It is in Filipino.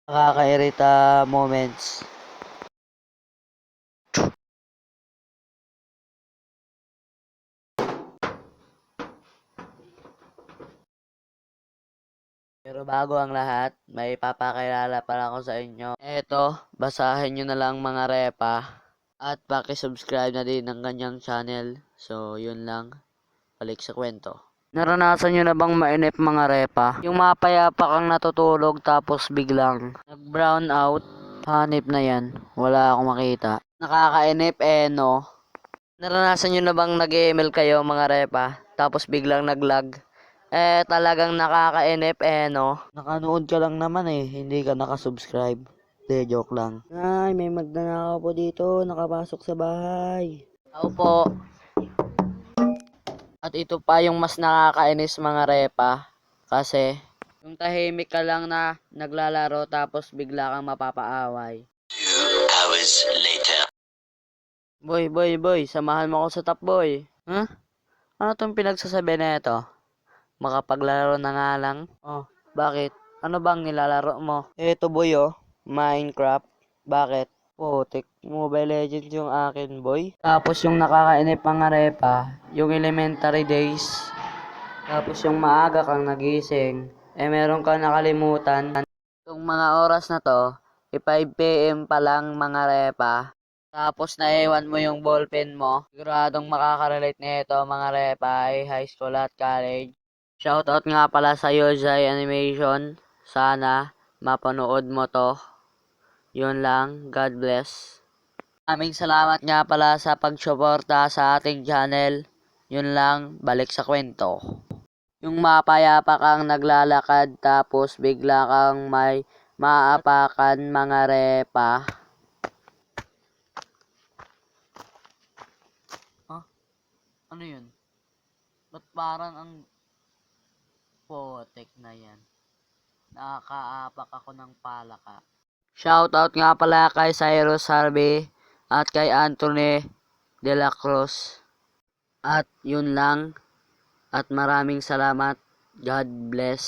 Nakakairita moments. Pero bago ang lahat, may papakilala pala ako sa inyo. Eto, basahin nyo na lang mga repa. At paki-subscribe na din ng kanyang channel. So, yun lang. Balik sa kwento. Naranasan nyo na bang mainip mga repa? Yung mapayapa kang natutulog tapos biglang nag-brown out. Hanip na yan. Wala akong makita. Nakakainip no? Naranasan nyo na bang nag-email kayo mga repa? Tapos biglang nag-lag? Talagang nakakainip no? Nakanood ka lang naman hindi ka nakasubscribe. De, joke lang. Ay, may magnanakaw po dito, nakapasok sa bahay. Ako po. At ito pa yung mas nakakainis mga repa. Kasi, yung tahimik ka lang na naglalaro tapos bigla kang mapapaaway. 2 hours later. Boy, samahan mo ako sa top boy. Huh? Ano tong pinagsasabi na ito? Makapaglaro na nga lang? Oh, bakit? Ano bang nilalaro mo? Eto boy Minecraft. Bakit? Putik, Mobile Legends yung akin boy. Tapos yung nakakainip mga repa, yung elementary days. Tapos yung maaga kang nagising, meron kang nakalimutan. Itong mga oras na to, 5 PM pa lang mga repa. Tapos naiwan mo yung ballpen mo. Siguradong makakarelate nito mga repa ay high school at college. Shoutout nga pala sa Yozai Animation. Sana mapanood mo to. Yun lang. God bless. Maraming salamat nga pala sa pagsuporta sa ating channel. Yun lang. Balik sa kwento. Yung mapayapa kang naglalakad tapos bigla kang may maapakan mga repa. Ano yun? Ba't parang ang potek na yan? Nakakaapak ako ng palaka. Shoutout nga pala kay Cyrus Harvey at kay Anthony De La Cruz. At yun lang. At maraming salamat. God bless.